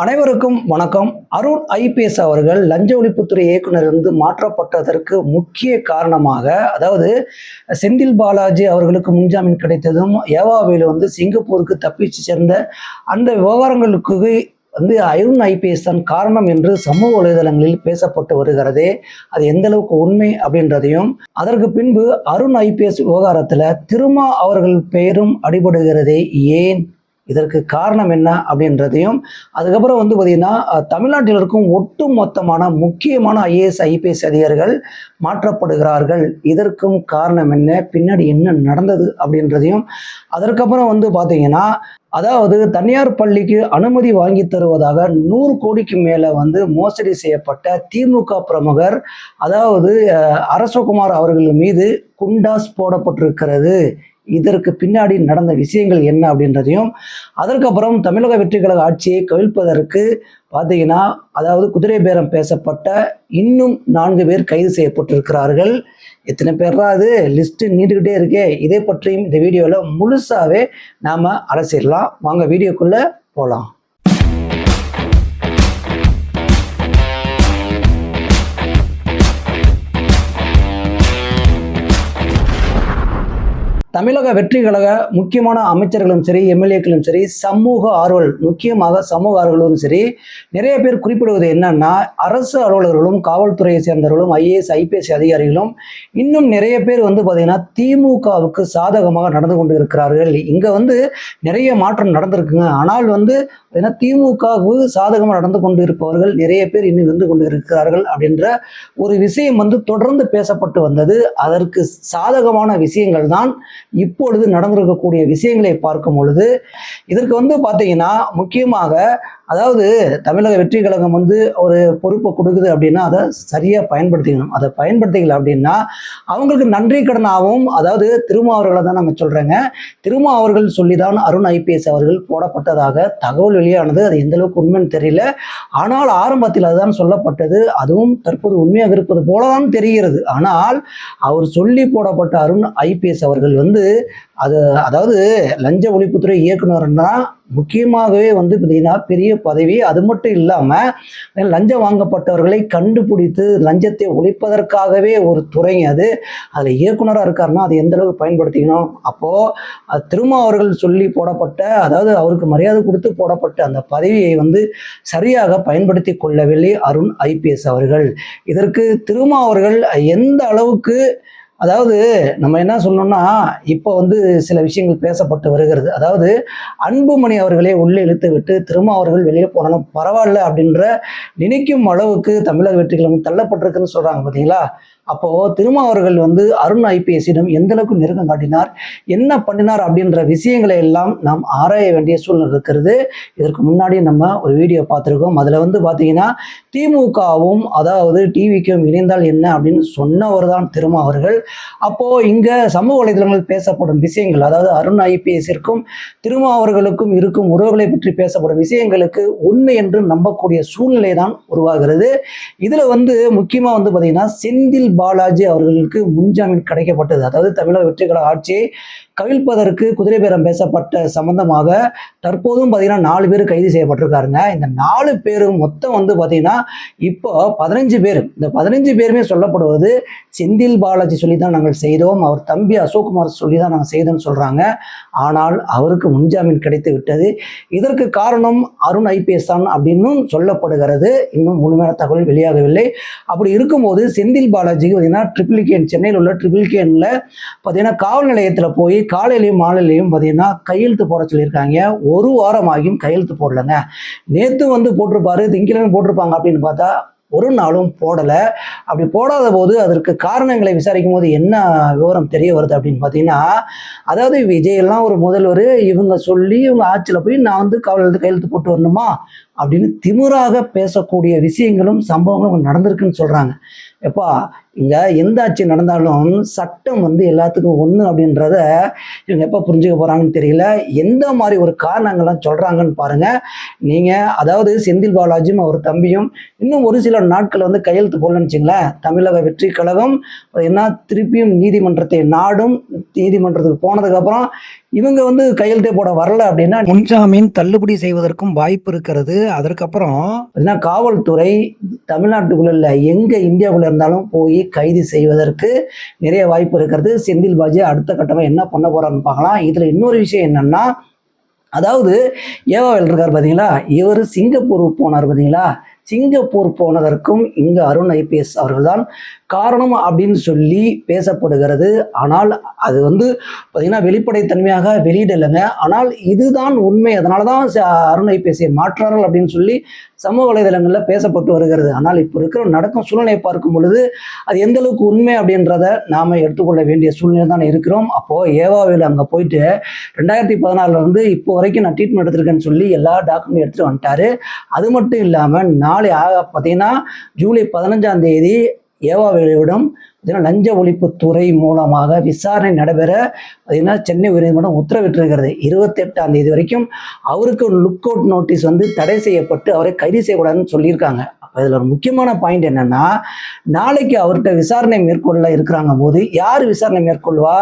அனைவருக்கும் வணக்கம். அருண் ஐபிஎஸ் அவர்கள் லஞ்ச ஒழிப்புத்துறை இயக்குநரிலிருந்து மாற்றப்பட்டதற்கு முக்கிய காரணமாக, அதாவது செந்தில் பாலாஜி அவர்களுக்கு முன்ஜாமீன் கிடைத்ததும் ஏவாவேலு சிங்கப்பூருக்கு தப்பிச்சு சேர்ந்த அந்த விவகாரங்களுக்கு அருண் ஐபிஎஸ் தான் காரணம் என்று சமூக வலைதளங்களில் பேசப்பட்டு வருகிறதே, அது எந்த அளவுக்கு உண்மை அப்படின்றதையும், அதற்கு பின்பு அருண் ஐபிஎஸ் விவகாரத்தில் திருமா அவர்கள் பெயரும் அடிபடுகிறதே ஏன், இதற்கு காரணம் என்ன அப்படின்றதையும், அதுக்கப்புறம் பார்த்தீங்கன்னா தமிழ்நாட்டில் இருக்கும் ஒட்டு மொத்தமான முக்கியமான ஐஏஎஸ் ஐபிஎஸ் அதிகாரிகள் மாற்றப்படுகிறார்கள், இதற்கும் காரணம் என்ன, பின்னாடி என்ன நடந்தது அப்படின்றதையும், அதற்கப்புறம் பார்த்தீங்கன்னா அதாவது தனியார் பள்ளிக்கு அனுமதி வாங்கி தருவதாக 100 கோடிக்கு மேலே மோசடி செய்யப்பட்ட திமுக பிரமுகர் அதாவது அரசகுமார் அவர்கள் மீது குண்டாஸ் போடப்பட்டிருக்கிறது, இதற்கு பின்னாடி நடந்த விஷயங்கள் என்ன அப்படின்றதையும், அதற்கப்புறம் தமிழக வெற்றி கழக ஆட்சியை கவிழ்ப்பதற்கு பார்த்தீங்கன்னா அதாவது குதிரை பேரம் பேசப்பட்ட இன்னும் 4 பேர் கைது செய்யப்பட்டிருக்கிறார்கள். எத்தனை பேர் தான் அது லிஸ்ட் நீண்டுக்கிட்டே இருக்கே. இதை பற்றியும் இந்த வீடியோவில் முழுசாவே நாம் அலசிடலாம். வாங்க வீடியோக்குள்ளே போகலாம். தமிழக வெற்றி கழக முக்கியமான அமைச்சர்களும் சரி, எம்எல்ஏக்களும் சரி, சமூக ஆர்வலர், முக்கியமாக சமூக ஆர்வலரும் சரி, நிறைய பேர் குறிப்பிடுவது என்னன்னா, அரசு அலுவலர்களும் காவல்துறையை சேர்ந்தவர்களும் ஐஏஎஸ் ஐபிஎஸ் அதிகாரிகளும் இன்னும் நிறைய பேர் பார்த்தீங்கன்னா திமுகவுக்கு சாதகமாக நடந்து கொண்டு இருக்கிறார்கள். இங்கே நிறைய மாற்றம் நடந்திருக்குங்க. ஆனால் திமுகவுக்கு சாதகமாக நடந்து கொண்டு இருப்பவர்கள் நிறைய பேர் இன்னும் இருந்து கொண்டு இருக்கிறார்கள் அப்படின்ற ஒரு விஷயம் தொடர்ந்து பேசப்பட்டு வந்தது. அதற்கு சாதகமான விஷயங்கள் தான் இப்பொழுது நடந்திருக்கக்கூடிய விஷயங்களை பார்க்கும் பொழுது, இதற்கு பார்த்தீங்கன்னா முக்கியமாக அதாவது தமிழக வெற்றி கழகம் ஒரு பொறுப்பை கொடுக்குது அப்படின்னா அதை சரியாக பயன்படுத்திக்கணும். அதை பயன்படுத்திக்கல அப்படின்னா அவங்களுக்கு நன்றி கடனாகவும், அதாவது திருமா அவர்களை தான் நாங்கள் சொல்கிறேங்க, திருமா அவர்கள் சொல்லி தான் அருண் ஐபிஎஸ் அவர்கள் போடப்பட்டதாக தகவல் வெளியானது. அது எந்த அளவுக்கு உண்மைன்னு தெரியல. ஆனால் ஆரம்பத்தில் அதுதான் சொல்லப்பட்டது. அதுவும் தற்போது உண்மையாக இருப்பது போலதான் தெரிகிறது. ஆனால் அவர் சொல்லி போடப்பட்ட அருண் ஐபிஎஸ் அவர்கள் அதாவது லஞ்ச ஒழிப்புத்துறை இயக்குனர்னா முக்கியமாகவே பார்த்தீங்கன்னா பெரிய பதவி. அது மட்டும் இல்லாமல் லஞ்சம் வாங்கப்பட்டவர்களை கண்டுபிடித்து லஞ்சத்தை ஒழிப்பதற்காகவே ஒரு துறை அது. அதில் இயக்குனராக இருக்காருன்னா அது எந்த அளவுக்கு பயன்படுத்திக்கணும். அப்போது திருமா அவர்கள் சொல்லி போடப்பட்ட, அதாவது அவருக்கு மரியாதை கொடுத்து போடப்பட்ட அந்த பதவியை சரியாக பயன்படுத்தி கொள்ளவில்லை அருண் ஐபிஎஸ் அவர்கள். இதற்கு திருமா அவர்கள் எந்த அளவுக்கு, அதாவது நம்ம என்ன சொல்லணும்னா, இப்போ சில விஷயங்கள் பேசப்பட்டு வருகிறது. அதாவது அன்புமணி அவர்களே உள்ளே இழுத்து விட்டு திருமா அவர்கள் வெளியே போனாலும் பரவாயில்ல அப்படின்ற நினைக்கும் அளவுக்கு தமிழக வெற்றிகளும் தள்ளப்பட்டிருக்குன்னு சொல்கிறாங்க பார்த்தீங்களா. அப்போது திருமா அவர்கள் அருண் ஐபிஎஸ்ஸிடம் எந்த அளவுக்கு நெருக்கம் காட்டினார், என்ன பண்ணினார் அப்படின்ற விஷயங்களை எல்லாம் நாம் ஆராய வேண்டிய சூழ்நிலை இருக்கிறது. இதற்கு முன்னாடி நம்ம ஒரு வீடியோ பார்த்துருக்கோம். அதில் பார்த்தீங்கன்னா திமுகவும் அதாவது டிவிக்கும் இணைந்தால் என்ன அப்படின்னு சொன்னவர் தான் திருமா அவர்கள். அப்போது இங்கே சமூக வலைதளங்கள் பேசப்படும் விஷயங்கள், அதாவது அருண் ஐபிஎஸ்ஸிற்கும் திருமா அவர்களுக்கும் இருக்கும் உறவுகளை பற்றி பேசப்படும் விஷயங்களுக்கு உண்மை என்று நம்பக்கூடிய சூழ்நிலை தான் உருவாகிறது. இதில் முக்கியமாக பார்த்தீங்கன்னா செந்தில் பாலாஜி அவர்களுக்கு முன்ஜாமீன் கிடைக்கப்பட்டது. அதாவது தமிழக வெற்றி கழக ஆட்சியை கவிழ்ப்பதற்கு குதிரை பேரம் பேசப்பட்ட சம்பந்தமாக தற்போதும் பார்த்தீங்கன்னா 4 பேர் கைது செய்யப்பட்டிருக்காருங்க. இந்த 4 பேரும் மொத்தம் பார்த்தீங்கன்னா இப்போ 15 பேர். இந்த 15 பேருமே சொல்லப்படுவது செந்தில் பாலாஜி சொல்லி தான் நாங்கள் செய்தோம், அவர் தம்பி அசோக்குமார் சொல்லி தான் நாங்கள் செய்தோம்னு சொல்கிறாங்க. ஆனால் அவருக்கு முன்ஜாமீன் கிடைத்து விட்டது. இதற்கு காரணம் அருண் ஐபிஎஸ் தான் அப்படின்னும் சொல்லப்படுகிறது. இன்னும் முழுமையான தகவல் வெளியாகவில்லை. அப்படி இருக்கும்போது செந்தில் பாலாஜிக்கு பார்த்தீங்கன்னா ட்ரிபிள் கேன், சென்னையில் உள்ள ட்ரிபிள் கேனில் பார்த்தீங்கன்னா காவல் நிலையத்தில் போய் காலையிலையும் மாலையிலையும் பார்த்தீங்கன்னா கையெழுத்து போட சொல்லியிருக்காங்க. 1 வாரம் ஆகியும் கையெழுத்து போடலைங்க. நேற்று போட்டிருப்பாரு, திங்கக்கிழமை போட்டிருப்பாங்க அப்படின்னு பார்த்தா ஒரு நாளும் போடலை. அப்படி போடாத போது அதற்கு காரணங்களை விசாரிக்கும் போது என்ன விவரம் தெரிய வருது அப்படின்னு பார்த்தீங்கன்னா, அதாவது விஜயெல்லாம் ஒரு முதல்வர், இவங்க சொல்லி இவங்க ஆட்சியில் போய் நான் காவல் கையெழுத்து போட்டு வரணுமா அப்படின்னு திமிராக பேசக்கூடிய விஷயங்களும் சம்பவங்களும் நடந்திருக்குன்னு சொல்கிறாங்க. எப்பா, இங்கே எந்த ஆட்சி நடந்தாலும் சட்டம் எல்லாத்துக்கும் ஒன்று அப்படின்றத இவங்க எப்போ புரிஞ்சுக்க போகிறாங்கன்னு தெரியல. எந்த மாதிரி ஒரு காரணங்கள்லாம் சொல்கிறாங்கன்னு பாருங்கள் நீங்கள். அதாவது செந்தில் பாலாஜியும் அவர் தம்பியும் இன்னும் ஒரு சில நாட்கள் கையெழுத்து போடலன்னு வச்சுங்களேன், தமிழக வெற்றி கழகம் என்ன திருப்பியும் நீதிமன்றத்தை நாடும். நீதிமன்றத்துக்கு போனதுக்கப்புறம் இவங்க வந்து கையெழுத்தே போட வரல அப்படின்னா முன்ஜாமீன் தள்ளுபடி செய்வதற்கும் வாய்ப்பு இருக்கிறது. அதற்கப்புறம் பார்த்தீங்கன்னா காவல்துறை தமிழ்நாட்டுக்குள்ள எங்க இந்தியாவுக்குள்ள இருந்தாலும் போய் கைது செய்வதற்கு நிறைய வாய்ப்பு இருக்கிறது. செந்தில் பாலாஜி அடுத்த கட்டமா என்ன பண்ண போறான்னு பார்க்கலாம். இதுல இன்னொரு விஷயம் என்னன்னா, அதாவது ஏவாவேல் இருக்கார் பார்த்தீங்களா, இவர் சிங்கப்பூர் போனார் பார்த்தீங்களா, சிங்கப்பூர் போனதற்கும் இங்கு அருண் ஐபிஎஸ் அவர்கள்தான் காரணம் அப்படின்னு சொல்லி பேசப்படுகிறது. ஆனால் அது வந்து பார்த்தீங்கன்னா வெளிப்படைத்தன்மையாக வெளியிடலைங்க. ஆனால் இதுதான் உண்மை. அதனால தான் அருண் ஐபிஎஸ்ஐ மாற்றார்கள் அப்படின்னு சொல்லி சமூக வலைதளங்களில் பேசப்பட்டு வருகிறது. ஆனால் இப்போ இருக்கிற நடக்கும் சூழ்நிலையை பார்க்கும் பொழுது அது எந்த அளவுக்கு உண்மை அப்படின்றத நாம் எடுத்துக்கொள்ள வேண்டிய சூழ்நிலை தான் இருக்கிறோம். அப்போது ஏவாவேல் அங்கே போயிட்டு 2014 இப்போ வரைக்கும் நான் ட்ரீட்மெண்ட் எடுத்திருக்கேன்னு சொல்லி எல்லா டாக்குமெண்ட் எடுத்துகிட்டு வந்துட்டாரு. அது மட்டும் இல்லாமல் நாளை பார்த்தீங்கன்னா ஜூலை 15 ஏவாவேலுவிடம் லஞ்ச ஒழிப்புத்துறை மூலமாக விசாரணை நடைபெற பார்த்தீங்கன்னா சென்னை உயர்நீதிமன்றம் உத்தரவிட்டிருக்கிறது. 28 வரைக்கும் அவருக்கு லுக் அவுட் நோட்டீஸ் வந்து தடை செய்யப்பட்டு அவரை கைது செய்யக்கூடாதுன்னு சொல்லியிருக்காங்க. அப்போ இதில் ஒரு முக்கியமான பாயிண்ட் என்னன்னா, நாளைக்கு அவர்கிட்ட விசாரணை மேற்கொள்ள இருக்கிறாங்க போது யார் விசாரணை மேற்கொள்வா?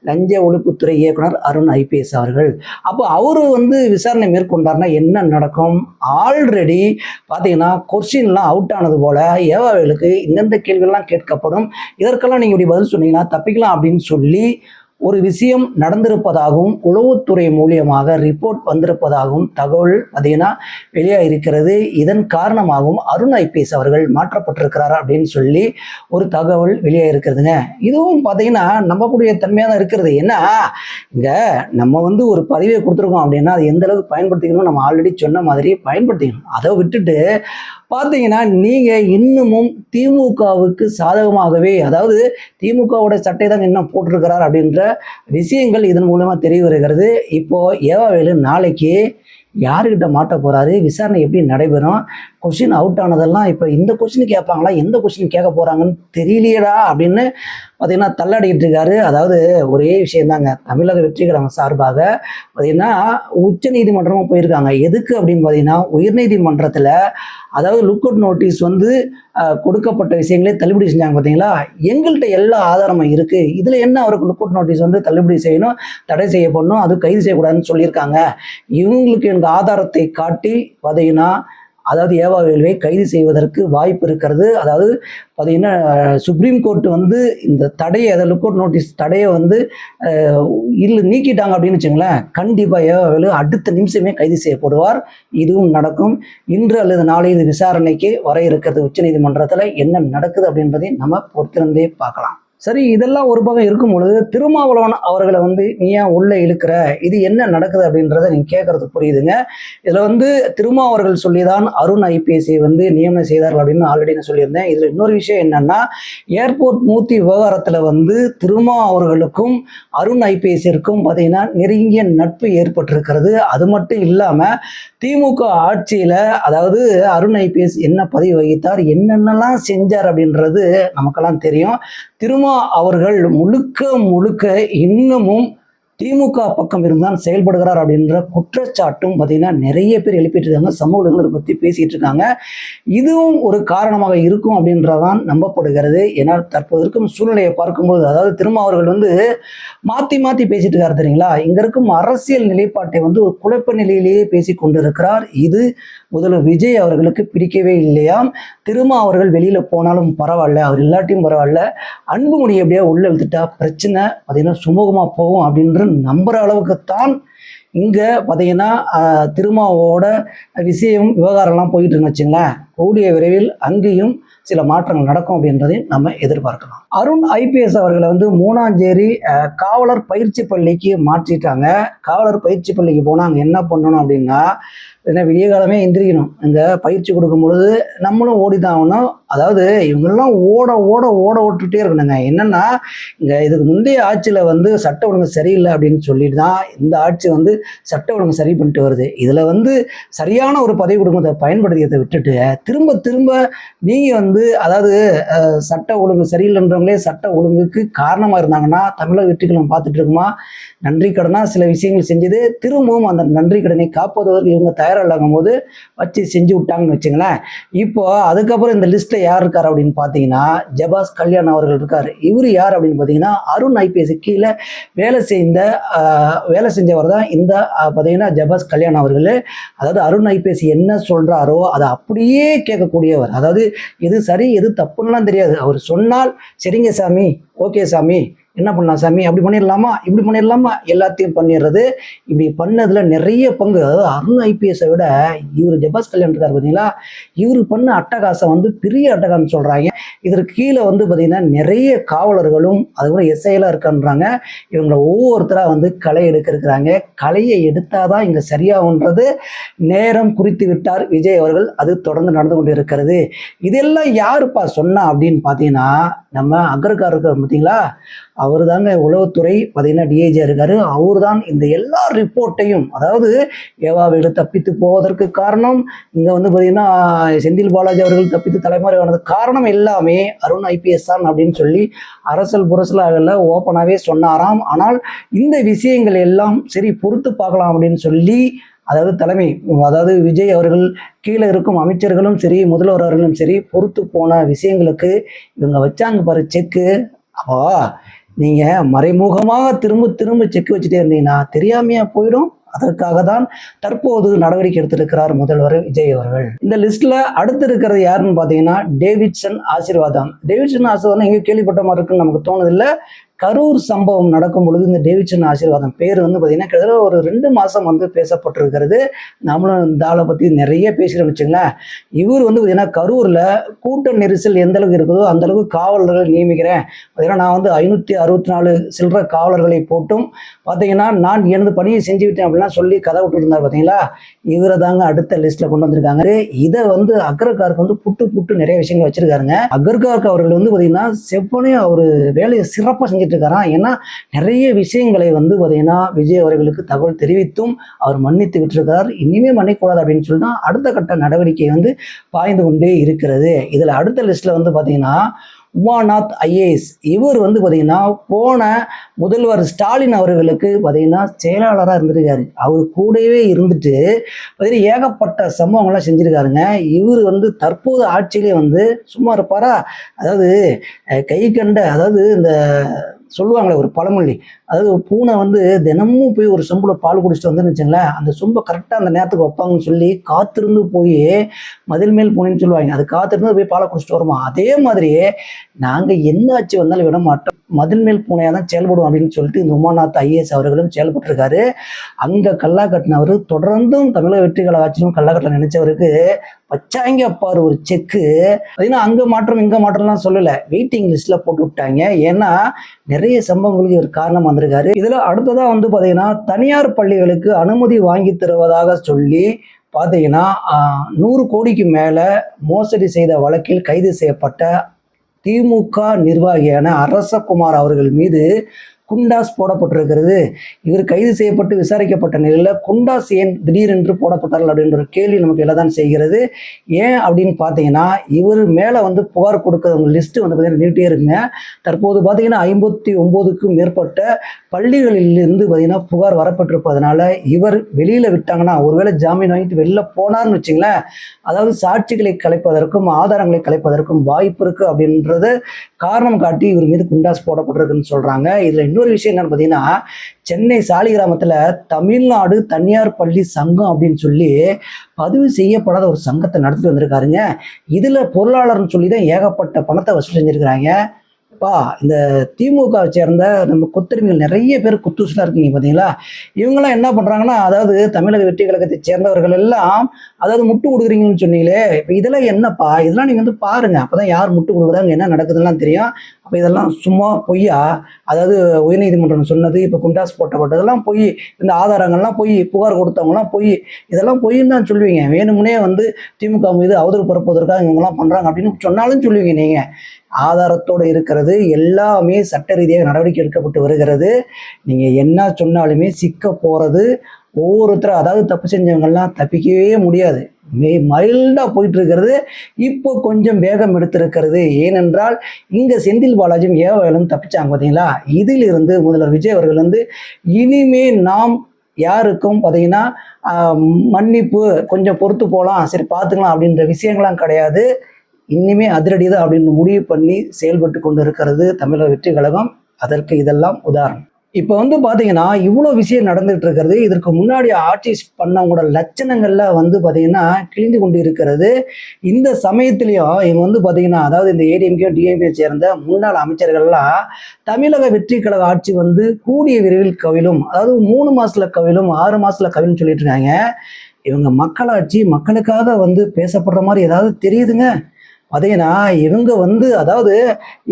லஞ்ச ஒழிப்புத்துறை இயக்குனர் அருண் ஐபிஎஸ் அவர்கள். அப்போ அவரு வந்து விசாரணை மேற்கொண்டார்னா என்ன நடக்கும்? ஆல்ரெடி பார்த்தீங்கன்னா கொஸ்டின்லாம் அவுட் ஆனது போல ஏவாவேலுக்கு இந்தந்த கேள்விகள்லாம் கேட்கப்படும், இதற்கெல்லாம் நீங்கள் இப்படி பதில் சொன்னீங்கன்னா தப்பிக்கலாம் அப்படின்னு சொல்லி ஒரு விஷயம் நடந்திருப்பதாகவும் உளவுத்துறை மூலியமாக ரிப்போர்ட் வந்திருப்பதாகவும் தகவல் பார்த்தீங்கன்னா வெளியாக இருக்கிறது. இதன் காரணமாகவும் அருண் ஐபிஎஸ் அவர்கள் மாற்றப்பட்டிருக்கிறாரா அப்படின்னு சொல்லி ஒரு தகவல் வெளியாக இருக்கிறதுங்க. இதுவும் பார்த்தீங்கன்னா நம்பக்கூடிய தன்மையாக தான் இருக்கிறது. ஏன்னா இங்கே நம்ம வந்து ஒரு பதவியை கொடுத்துருக்கோம் அப்படின்னா அது எந்த அளவுக்கு பயன்படுத்திக்கணும் நம்ம ஆல்ரெடி சொன்ன மாதிரி பயன்படுத்திக்கணும். அதை விட்டுட்டு பார்த்தீங்கன்னா நீங்கள் இன்னமும் திமுகவுக்கு சாதகமாகவே, அதாவது திமுகவோட சட்டை தான் இன்னும் போட்டிருக்கிறார் அப்படின்ற விஷயங்கள் இதன் மூலமாக தெரிய வருகிறது. இப்போ ஏவாவேலு நாளைக்கு யாருக்கிட்ட மாட்ட போறாரு, விசாரணை எப்படி நடைபெறும், கொஸ்டின் அவுட் ஆனதெல்லாம் இப்போ இந்த கொஸ்டின் கேட்பாங்களா, எந்த கொஸ்டின் கேட்க போறாங்கன்னு தெரியலையடா அப்படின்னு பார்த்தீங்கன்னா தள்ளாடிக்கிட்டு இருக்காரு. அதாவது ஒரே விஷயம் தாங்க, தமிழக வெற்றி கழகம் சார்பாக பார்த்தீங்கன்னா உச்ச நீதிமன்றமும் போயிருக்காங்க. எதுக்கு அப்படின்னு பார்த்தீங்கன்னா உயர்நீதிமன்றத்தில் அதாவது லுக் அவுட் நோட்டீஸ் வந்து கொடுக்கப்பட்ட விஷயங்களே தள்ளுபடி செஞ்சாங்க பார்த்தீங்களா. எங்கள்கிட்ட எல்லா ஆதாரமும் இருக்குது, இதில் என்ன அவருக்கு லுக் அவுட் நோட்டீஸ் வந்து தள்ளுபடி செய்யணும், தடை செய்யப்படணும், அது கைது செய்யக்கூடாதுன்னு சொல்லியிருக்காங்க. இவங்களுக்கு எனக்கு ஆதாரத்தை காட்டி பார்த்தீங்கன்னா அதாவது ஏவாவேலுவை கைது செய்வதற்கு வாய்ப்பு இருக்கிறது. அதாவது பார்த்தீங்கன்னா சுப்ரீம் கோர்ட் வந்து இந்த தடையை, அதை லுக் அவுட் நோட்டீஸ் தடையை வந்து இல்லை நீக்கிட்டாங்க அப்படின்னு வச்சுங்களேன், கண்டிப்பாக ஏவாவேலு அடுத்த நிமிஷமே கைது செய்யப்படுவார். இதுவும் நடக்கும். இன்று அல்லது நாளை இது விசாரணைக்கு வர இருக்கிறது உச்சநீதிமன்றத்தில். என்ன நடக்குது அப்படின்றதை நம்ம பொறுத்திருந்தே பார்க்கலாம். சரி, இதெல்லாம் ஒரு பக்கம் இருக்கும் பொழுது திருமாவளவன் அவர்களை வந்து நீ ஏன் உள்ள இழுக்கிற, இது என்ன நடக்குது அப்படின்றத நீங்க கேட்கறது புரியுதுங்க. இதுல வந்து திருமாவர்கள் சொல்லிதான் அருண் ஐபிஎஸ்ஐ வந்து நியமனம் செய்தார்கள் அப்படின்னு ஆல்ரெடி நான் சொல்லியிருந்தேன். இதுல இன்னொரு விஷயம் என்னன்னா, ஏர்போர்ட் மூர்த்தி விவகாரத்துல வந்து திருமா அவர்களுக்கும் அருண் ஐபிஎஸ்ஸிற்கும் பார்த்தீங்கன்னா நெருங்கிய நட்பு ஏற்பட்டிருக்கிறது. அது மட்டும் இல்லாம திமுக ஆட்சியில அதாவது அருண் ஐபிஎஸ் என்ன பதவி வகித்தார், என்னென்னலாம் செஞ்சார் அப்படின்றது நமக்கெல்லாம் தெரியும். திருமா அவர்கள் முழுக்க இன்னமும் திமுக பக்கம் இருந்தால் செயல்படுகிறார் அப்படின்ற குற்றச்சாட்டும் பார்த்தீங்கன்னா நிறைய பேர் எழுப்பிட்டு இருக்காங்க. சமூகங்கள் இதை பற்றி பேசிட்டு இருக்காங்க. இதுவும் ஒரு காரணமாக இருக்கும் அப்படின்றதான் நம்பப்படுகிறது. ஏன்னா தற்போது இருக்கும் சூழ்நிலையை பார்க்கும்போது, அதாவது திரும்ப அவர்கள் வந்து மாற்றி பேசிட்டு இருக்காரு தெரியுங்களா. இங்கே இருக்கும் அரசியல் நிலைப்பாட்டை வந்து ஒரு குழப்ப நிலையிலேயே பேசி கொண்டிருக்கிறார். இது முதல்வர் விஜய் அவர்களுக்கு பிடிக்கவே இல்லையாம். திரும்ப அவர்கள் வெளியில் போனாலும் பரவாயில்ல, அவர் இல்லாட்டியும் பரவாயில்ல, அன்புமணி எப்படியா உள்ள இழுத்துட்டா பிரச்சனை பார்த்தீங்கன்னா சுமூகமாக போகும் அப்படின்ற நம்புற அளவுக்குத்தான் இங்கே பார்த்தீங்கன்னா திருமாவோட விஷயம் விவகாரம்லாம் போயிட்டு இருக்குன்னு வச்சுங்களேன். கூடிய விரைவில் அங்கேயும் சில மாற்றங்கள் நடக்கும் அப்படின்றதை நம்ம எதிர்பார்க்கலாம். அருண் ஐபிஎஸ் அவர்களை வந்து மூணாஞ்சேரி காவலர் பயிற்சி பள்ளிக்கு மாற்றிட்டாங்க. காவலர் பயிற்சி பள்ளிக்கு போனால் அங்கே என்ன பண்ணணும் அப்படின்னா, ஏன்னா விடிய காலமே எந்திரிக்கணும். இங்கே பயிற்சி கொடுக்கும் பொழுது நம்மளும் ஓடிதான் ஆகணும். அதாவது இவங்கெல்லாம் ஓட விட்டுட்டே இருக்கணுங்க. என்னன்னா இங்கே இதுக்கு முந்தைய ஆட்சியில் வந்து சட்ட ஒழுங்கு சரியில்லை அப்படின்னு சொல்லிட்டு தான் இந்த ஆட்சி வந்து சட்ட ஒழுங்கு சரி பண்ணிட்டு வருது. இதில் வந்து சரியான ஒரு பதவி கொடுக்கறதை பயன்படுத்தியதை விட்டுட்டு திரும்ப நீங்கள் வந்து அதாவது சட்ட ஒழுங்கு சரியில்லைன்றவங்களே சட்ட ஒழுங்குக்கு காரணமாக இருந்தாங்கன்னா தமிழக வெற்றிகளும் பார்த்துட்டு இருக்குமா. நன்றி கடனாக சில விஷயங்கள் செஞ்சது, திரும்பவும் அந்த நன்றி கடனை காப்பதற்கு இவங்க வைரல் ஆகும்போது வச்சு செஞ்சு விட்டாங்கன்னு வச்சுங்களேன். இப்போ அதுக்கப்புறம் இந்த லிஸ்ட்டில் யார் இருக்கார் அப்படின்னு பார்த்தீங்கன்னா ஜபாஸ் கல்யாண் அவர்கள் இருக்கார். இவர் யார் அப்படின்னு பார்த்தீங்கன்னா அருண் ஐபிஎஸ் கீழே வேலை செஞ்சவர் தான் இந்த பார்த்தீங்கன்னா ஜபாஸ் கல்யாண் அவர்கள். அதாவது அருண் ஐபிஎஸ் என்ன சொல்கிறாரோ அதை அப்படியே கேட்கக்கூடியவர். அதாவது எது சரி எது தப்புன்னெலாம் தெரியாது. அவர் சொன்னால் சரிங்க சாமி, ஓகே சாமி, என்ன பண்ணலாம் சாமி, அப்படி பண்ணிடலாமா, இப்படி பண்ணிடலாமா, எல்லாத்தையும் பண்ணிடுறது. இப்படி பண்ணதில் நிறைய பங்கு, அதாவது அருண் ஐபிஎஸை விட இவர் ஜபாஸ் கல்யாண் இருக்கார் பார்த்தீங்களா, இவர் பண்ண அட்டகாசம் வந்து பெரிய அட்டகாசம் சொல்கிறாங்க. இதற்கு கீழே வந்து பார்த்திங்கன்னா நிறைய காவலர்களும் அதுக்கப்புறம் எஸ்ஐலாம் இருக்கான்றாங்க. இவங்களை ஒவ்வொருத்தராக வந்து களை எடுக்க இருக்கிறாங்க. களையை எடுத்தால் தான் இங்கே சரியாகுன்றது நேரம் குறித்து விட்டார் விஜய் அவர்கள். அது தொடர்ந்து நடந்து கொண்டு இருக்கிறது. இதெல்லாம் யாருப்பா சொன்னா அப்படின்னு பார்த்தீங்கன்னா நம்ம அக்ரகார் இருக்கார் பார்த்தீங்களா, அவர் தாங்க உளவுத்துறை பார்த்தீங்கன்னா டிஐஜியாக இருக்காரு. அவர் தான் இந்த எல்லா ரிப்போர்ட்டையும், அதாவது ஏவா வீடு தப்பித்து போவதற்கு காரணம், இங்கே வந்து பார்த்தீங்கன்னா செந்தில் பாலாஜி அவர்கள் தப்பித்து தலைமறைவானதுக்கு காரணம் எல்லாமே அருண் ஐபிஎஸ் தான் அப்படின்னு சொல்லி அரசல் புரசலாகல ஓப்பனாகவே சொன்னாராம். ஆனால் இந்த விஷயங்கள் எல்லாம் சரி பொறுத்து பார்க்கலாம் அப்படின்னு சொல்லி, அதாவது தலைமை, அதாவது விஜய் அவர்கள் கீழே இருக்கும் அமைச்சர்களும் சரி முதல்வர் அவர்களும் சரி பொறுத்து போன விஷயங்களுக்கு இவங்க வச்சாங்க பாரு செக்கு. அப்போ நீங்கள் மறைமுகமாக திரும்ப திரும்ப செக் வச்சுட்டே இருந்தீங்கன்னா தெரியாமையா போயிடும். அதற்காக தான் தற்போது நடவடிக்கை எடுத்திருக்கிறார் முதல்வர் விஜய் அவர்கள். இந்த லிஸ்ட்ல அடுத்து இருக்கிறது யாருன்னு பார்த்தீங்கன்னா டேவிட்சன் ஆசீர்வாதம். டேவிட்சன் ஆசீர்வாதம் எங்கே கேள்விப்பட்ட மாதிரி இருக்குன்னு நமக்கு தோணுதில்லை. கரூர் சம்பவம் நடக்கும் பொழுது இந்த டேவிட்சன் ஆசீர்வாதம் பேர் வந்து பார்த்தீங்கன்னா கிட்டத்தட்ட ஒரு 2 மாதம் வந்து பேசப்பட்டிருக்கிறது. நம்மளும் இந்த ஆளை பற்றி நிறைய பேசுகிறோம்னு வச்சுங்களேன். இவர் வந்து பார்த்தீங்கன்னா கரூரில் கூட்ட நெரிசல் எந்த அளவுக்கு இருக்குதோ அந்த அளவுக்கு காவலர்கள் நியமிக்கிறேன், பார்த்தீங்கன்னா நான் வந்து 564 சில்லற காவலர்களை போட்டும் பார்த்தீங்கன்னா நான் எனது பணியை செஞ்சு விட்டேன் அப்படிலாம் சொல்லி கதை விட்டு இருந்தார் பார்த்தீங்களா. இவரை தாங்க அடுத்த லிஸ்ட்டில் கொண்டு வந்திருக்காங்க. இதை வந்து அக்ரகாருக்கு வந்து புட்டு நிறைய விஷயங்கள் வச்சிருக்காருங்க. அக்ரகாருக்கு அவர்கள் வந்து பார்த்தீங்கன்னா செவ்வனே அவர் வேலையை சிறப்பாக செஞ்சுட்டு இருக்காராம். ஏன்னா நிறைய விஷயங்களை வந்து பார்த்தீங்கன்னா விஜய் அவர்களுக்கு தகவல் தெரிவித்தும் அவர் மன்னித்து விட்டிருக்கிறார். இனிமே மன்னிக்கூடாது அப்படின்னு சொல்லி தான் அடுத்த கட்ட நடவடிக்கை வந்து பாய்ந்து கொண்டே இருக்கிறது. இதில் அடுத்த லிஸ்ட்டில் வந்து பார்த்தீங்கன்னா உமாநாத் ஐஏஎஸ். இவர் வந்து பார்த்தீங்கன்னா போன முதல்வர் ஸ்டாலின் அவர்களுக்கு பார்த்தீங்கன்னா செயலாளராக இருந்திருக்காரு. அவர் கூடவே இருந்துட்டு பார்த்தீங்கன்னா ஏகப்பட்ட சம்பவங்கள்லாம் செஞ்சுருக்காருங்க. இவர் வந்து தற்போது ஆட்சியிலே வந்து சும்மா இருப்பாரா, அதாவது கை கண்ட, அதாவது இந்த சொல்லுவாங்களே ஒரு பழமொழி, அதாவது பூனை வந்து தினமும் போய் ஒரு சொம்பில் பால் குடிச்சிட்டு வந்துன்னு வச்சுங்களேன், அந்த சொம்பை கரெக்டாக அந்த நேரத்துக்கு வைப்பாங்கன்னு சொல்லி காத்திருந்து போய் மதில் மேல் பூனைன்னு சொல்லுவாங்க, அது காத்திருந்து போய் பாலை குடிச்சிட்டு வருமா. அதே மாதிரி நாங்கள் எந்த ஆட்சி வந்தாலும் விட மாட்டோம், மதில் மேல் பூனையாக தான் செயல்படும் அப்படின்னு சொல்லிட்டு இந்த உமாநாத் ஐஏஎஸ் அவர்களும் செயல்பட்டுருக்காரு. அங்கே கல்லா கட்டினவர் தொடர்ந்தும் தமிழக வெற்றி கழக ஆட்சியும் கல்லா கட்டல நினைச்சவருக்கு வச்சாங்க அப்பாரு ஒரு செக்கு. பார்த்தீங்கன்னா அங்கே மாற்றம் இங்கே மாற்றம்லாம் சொல்லலை, வெயிட்டிங் லிஸ்ட்டில் போட்டு விட்டாங்க. ஏன்னா நிறைய சம்பவங்களுக்கு இவர் காரணம் வந்திருக்காரு. இதில் அடுத்ததாக வந்து பார்த்தீங்கன்னா தனியார் பள்ளிகளுக்கு அனுமதி வாங்கி தருவதாக சொல்லி பார்த்தீங்கன்னா 100 கோடிக்கு மேலே மோசடி செய்த வழக்கில் கைது செய்யப்பட்ட திமுக நிர்வாகியான அரசகுமார் அவர்கள் மீது குண்டாஸ் போடப்பட்டிருக்கிறது. இவர் கைது செய்யப்பட்டு விசாரிக்கப்பட்ட நிலையில் குண்டாஸ் ஏன் திடீரென்று போடப்பட்டார்கள் அப்படின்ற கேள்வி நமக்கு எல்லாம் செய்கிறது. ஏன் அப்படின்னு பார்த்தீங்கன்னா இவர் மேலே வந்து புகார் கொடுக்குறவங்க லிஸ்ட்டு வந்து பார்த்தீங்கன்னா நீட்டே இருக்குங்க. தற்போது பார்த்தீங்கன்னா 59க்கும் மேற்பட்ட பள்ளிகளிலிருந்து பார்த்தீங்கன்னா புகார் வரப்பட்டிருப்பதனால இவர் வெளியில் விட்டாங்கன்னா, ஒருவேளை ஜாமீன் வாங்கிட்டு வெளில போனார்னு வச்சுங்களேன், அதாவது சாட்சிகளை கலைப்பதற்கும் ஆதாரங்களை கலைப்பதற்கும் வாய்ப்பு இருக்குது அப்படின்றத காரணம் காட்டி இவர் மீது குண்டாஸ் போடப்பட்டிருக்குன்னு சொல்கிறாங்க. இதில் இன்னொரு விஷயம் என்னன்னு பார்த்தீங்கன்னா, சென்னை சாலிகிராமத்தில் தமிழ்நாடு தனியார் பள்ளி சங்கம் அப்படின்னு சொல்லி பதிவு செய்யப்படாத ஒரு சங்கத்தை நடத்திட்டு வந்திருக்காருங்க. இதில் பொருளாளர்னு சொல்லி தான் ஏகப்பட்ட பணத்தை வசூல் செஞ்சுருக்கிறாங்க. இந்த திமுகவை சேர்ந்த நம்ம கொத்தடிமைகள் நிறைய பேர் குத்தூசலாக இருக்கீங்க பார்த்தீங்களா. இவங்கெல்லாம் என்ன பண்ணுறாங்கன்னா, அதாவது தமிழக வெற்றி கழகத்தை சேர்ந்தவர்கள் எல்லாம் அதாவது முட்டு கொடுக்குறீங்கன்னு சொன்னீங்களே, இப்போ இதெல்லாம் என்னப்பா, இதெல்லாம் நீங்கள் வந்து பாருங்கள், அப்போ தான் யார் முட்டு கொடுக்குறாங்க என்ன நடக்குதுலாம் தெரியும். அப்போ இதெல்லாம் சும்மா பொய்யா, அதாவது உயர்நீதிமன்றம் சொன்னது, இப்போ குண்டாஸ் போட்டப்பட்டதெல்லாம் பொய், இந்த ஆதாரங்கள்லாம் பொய், புகார் கொடுத்தவங்களாம் பொய், இதெல்லாம் பொய்ன்னு தான் சொல்லுவீங்க. வேணுமுனே வந்து திமுக மீது அவதூறு பரப்புவதற்காக இவங்கெல்லாம் பண்ணுறாங்க அப்படின்னு சொன்னாலும் சொல்லுவீங்க. நீங்கள் ஆதாரத்தோடு இருக்கிறது எல்லாமே சட்ட ரீதியாக நடவடிக்கை எடுக்கப்பட்டு வருகிறது. நீங்கள் என்ன சொன்னாலுமே சிக்க போகிறது ஒவ்வொருத்தரும், அதாவது தப்பு செஞ்சவங்கெல்லாம் தப்பிக்கவே முடியாது. மைல்டாக போயிட்டு இருக்கிறது. இப்போ கொஞ்சம் வேகம் எடுத்திருக்கிறது. ஏனென்றால் இங்கே செந்தில் பாலாஜியும் ஏவாலும் தப்பிச்சாங்க பார்த்தீங்களா. இதிலிருந்து முதல்வர் விஜய் அவர்கள் வந்து இனிமே நாம் யாருக்கும் பார்த்தீங்கன்னா மன்னிப்பு, கொஞ்சம் பொறுத்து போகலாம், சரி பார்த்துக்கலாம் அப்படின்ற விஷயங்கள்லாம் கிடையாது. இனிமே அதிரடி தான் அப்படின்னு முடிவு பண்ணி செயல்பட்டு கொண்டு இருக்கிறது தமிழக வெற்றி கழகம். அதற்கு இதெல்லாம் உதாரணம். இப்போ வந்து பார்த்தீங்கன்னா, இவ்வளோ விஷயம் நடந்துகிட்டு இருக்கிறது. இதற்கு முன்னாடி ஆட்சி பண்ணவங்களோட லட்சணங்கள்ல வந்து பார்த்தீங்கன்னா, கிழிந்து கொண்டு இருக்கிறது. இந்த சமயத்திலயும் இவங்க வந்து பார்த்தீங்கன்னா, அதாவது இந்த ஏடிஎம்கே, டிஎம்கே சேர்ந்த முன்னாள் அமைச்சர்கள்லாம் தமிழக வெற்றி கழக ஆட்சி வந்து கூடிய விரைவில் கவிழும். அதாவது 3 மாசத்துல கவிழும், 6 மாசத்துல கவிழும்னு சொல்லிட்டு இருக்காங்க. இவங்க மக்களாட்சி, மக்களுக்காக வந்து பேசப்படுற மாதிரி ஏதாவது தெரியுதுங்க? பார்த்தீங்கன்னா, இவங்க வந்து அதாவது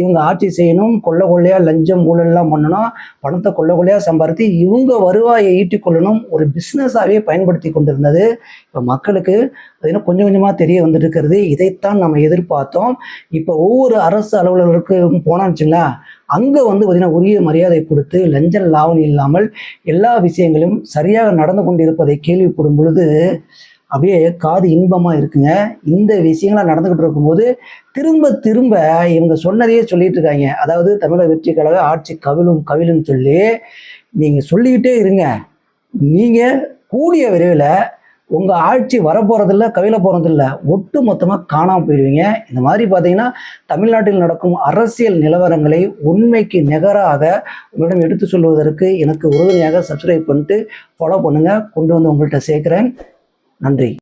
இவங்க ஆட்சி செய்யணும், கொள்ள கொள்ளையா லஞ்சம் ஊழல்லாம் பண்ணணும், பணத்தை கொள்ள கொள்ளையா சம்பாதித்து இவங்க வருவாயை ஈட்டிக் கொள்ளணும், ஒரு பிஸ்னஸாகவே பயன்படுத்தி கொண்டிருந்தது. இப்போ மக்களுக்கு பார்த்தீங்கன்னா கொஞ்சம் கொஞ்சமாக தெரிய வந்துட்டு இருக்கிறது. இதைத்தான் நம்ம எதிர்பார்த்தோம். இப்போ ஒவ்வொரு அரசு அலுவலர்களுக்கும் போனான்னு வச்சுங்களேன், அங்கே வந்து பார்த்தீங்கன்னா உரிய மரியாதை கொடுத்து லஞ்சம் லாவணி இல்லாமல் எல்லா விஷயங்களும் சரியாக நடந்து கொண்டிருப்பதை கேள்விப்படும் பொழுது அப்படியே காது இன்பமா இருக்குங்க. இந்த விஷயங்கள்லாம் நடந்துகிட்டு இருக்கும்போது திரும்ப திரும்ப இவங்க சொன்னதையே சொல்லிட்டு இருக்காங்க. அதாவது தமிழக வெற்றி கழக ஆட்சி கவிழும் கவிழும்னு சொல்லி நீங்க சொல்லிக்கிட்டே இருங்க. நீங்க கூடிய விரைவில் உங்க ஆட்சி வரப்போறதில்ல, கவிழ போறதில்ல, ஒட்டு மொத்தமாக காணாமல் போயிடுவீங்க. இந்த மாதிரி பார்த்தீங்கன்னா தமிழ்நாட்டில் நடக்கும் அரசியல் நிலவரங்களை உண்மைக்கு நிகராக உங்களிடம் எடுத்து சொல்வதற்கு எனக்கு உறுதுணையாக சப்ஸ்கிரைப் பண்ணிட்டு ஃபாலோ பண்ணுங்க. கொண்டு வந்து உங்கள்கிட்ட சேர்க்கிறேன். நன்றி.